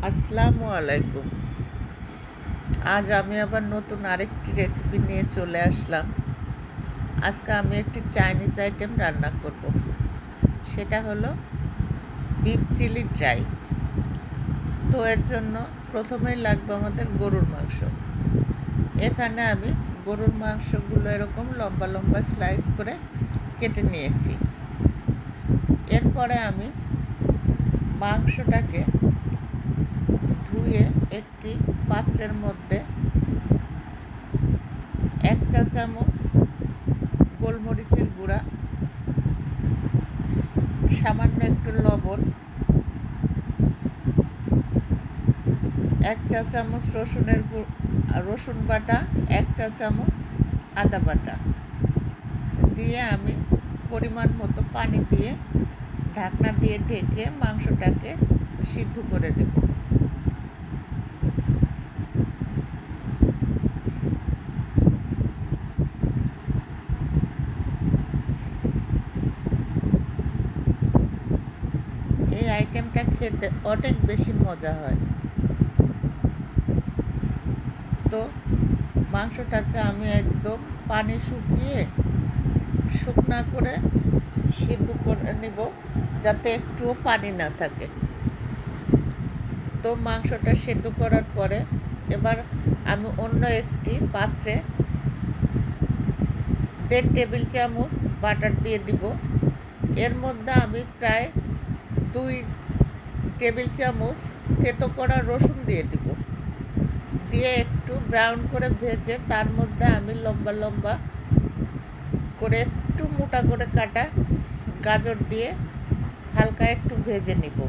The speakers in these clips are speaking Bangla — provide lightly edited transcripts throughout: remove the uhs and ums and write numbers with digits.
আসসালামু আলাইকুম। আজ আমি আবার নতুন আরেকটি রেসিপি নিয়ে চলে আসলাম। আজকে আমি একটি চাইনিজ আইটেম রান্না করব। সেটা হলো বিফ চিলি ড্রাই। তো এর জন্য প্রথমেই লাগবে আমাদের গরুর মাংস। এখানে আমি গরুর মাংসগুলো এরকম লম্বা লম্বা স্লাইস করে কেটে নিয়েছি। এরপরে আমি মাংসটাকে ধুয়ে একটি পাত্রের মধ্যে 1 চা চামচ গোলমরিচের গুঁড়া, সামান্য একটু লবণ, 1 চা চামচ রসুন বাটা, 1 চা চামচ আদা বাটা দিয়ে আমি পরিমাণ মতো পানি দিয়ে ঢাকনা দিয়ে ঢেকে মাংসটাকে সিদ্ধ করে নেব। এই আইটেমটা খেতে অনেক বেশি মজা হয়। তো মাংসটাকে আমি একদম পানি শুকিয়ে শুকনা করে সিদ্ধ করে নেব, যাতে একটুও পানি না থাকে। তো মাংসটা সিদ্ধ করার পরে এবার আমি অন্য একটি পাত্রে 1.5 টেবিল চামচ বাটার দিয়ে দিব। এর মধ্যে আমি প্রায় 2 টেবিল চামচ থেতো করা রসুন দিয়ে দিব। দিয়ে একটু ব্রাউন করে ভেজে তার মধ্যে আমি লম্বা লম্বা করে একটু মোটা করে কাটা গাজর দিয়ে হালকা একটু ভেজে নিব।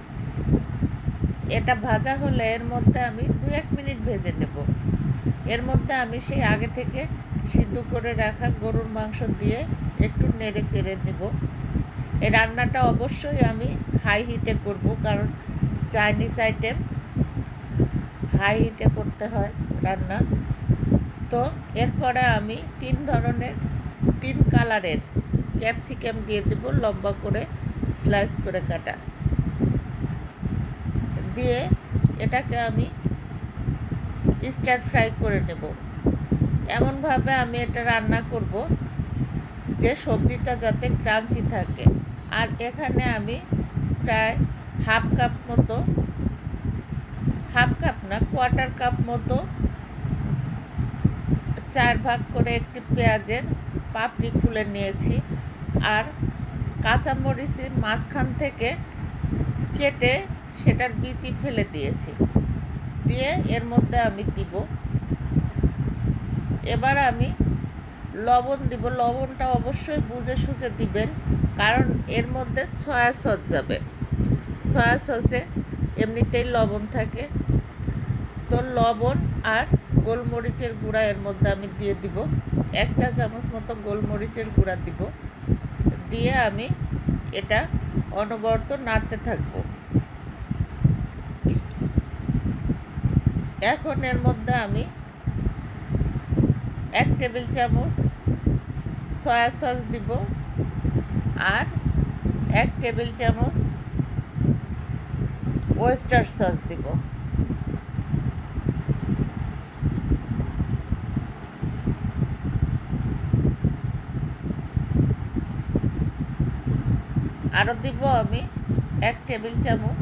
এটা ভাজা হলে এর মধ্যে আমি 2-1 মিনিট ভেজে নেব। এর মধ্যে আমি সেই আগে থেকে সিদ্ধ করে রাখা গরুর মাংস দিয়ে একটু নেড়ে চেড়ে নেব। এই রান্নাটা অবশ্যই আমি হাই হিটে করব, কারণ চাইনিজ আইটেম হাই হিটে করতে হয় রান্না। তো এরপরে আমি 3 কালারের ক্যাপসিকাম দিয়ে দেব, লম্বা করে স্লাইস করে কাটা। দিয়ে এটাকে আমি স্টার ফ্রাই করে নেব। এমনভাবে আমি এটা রান্না করব যে সবজিটা যাতে ক্রাঞ্চি থাকে। আর এখানে আমি প্রায় হাফ কাপ না, কোয়ার্টার কাপ মতো 4 ভাগ করে একটি পেঁয়াজের পাপড়ি খুলে নিয়েছি। আর কাঁচামরিচের মাঝখান থেকে কেটে সেটার বিচি ফেলে দিয়েছি। দিয়ে এর মধ্যে আমি দিব। এবার আমি লবণ দিব। লবণটা অবশ্যই বুঝে সুঝে দিবেন, কারণ এর মধ্যে সয়া সস যাবে। সয়া সসে এমনিতেই লবণ থাকে। তো লবণ আর গোলমরিচের গুঁড়া এর মধ্যে আমি দিয়ে দিব। 1 চা চামচ মতো গোলমরিচের গুঁড়া দিব। দিয়ে আমি এটা অনবরত নাড়তে থাকবো। এখন এর মধ্যে আমি 1 টেবিল চামচ সয়া সস দিব আর 1 টেবিল চামচ ওয়েস্টার সস দিব। আরও দিব আমি 1 টেবিল চামচ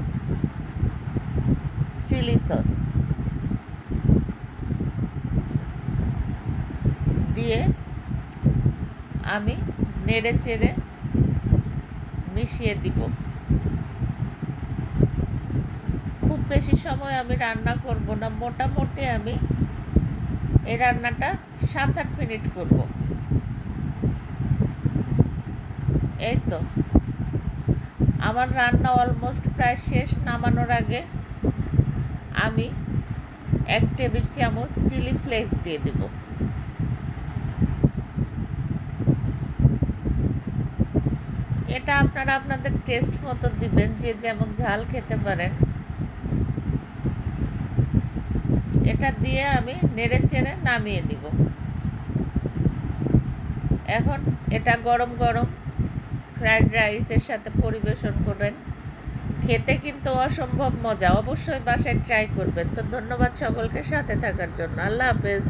চিলি সস। দিয়ে আমি নেড়ে চেড়ে মিশিয়ে দিব। খুব বেশি সময় আমি রান্না করব না, মোটামুটি আমি এই রান্নাটা 7-8 মিনিট করব। এই তো আমার রান্না অলমোস্ট প্রায় শেষ। নামানোর আগে আমি 1 টেবিল চামচ চিলি ফ্লেক্স দিয়ে দেব। এটা আপনারা আপনাদের টেস্ট মতো দিবেন, যে যেমন ঝাল খেতে পারেন। এটা দিয়ে আমি নেড়ে চেড়ে নামিয়ে নিব। এখন এটা গরম গরম ফ্রাইড রাইসের সাথে পরিবেশন করেন। খেতে কিন্তু অসম্ভব মজা। অবশ্যই বাসায় ট্রাই করবেন। তো ধন্যবাদ সকলকে সাথে থাকার জন্য। আল্লাহ হাফেজ।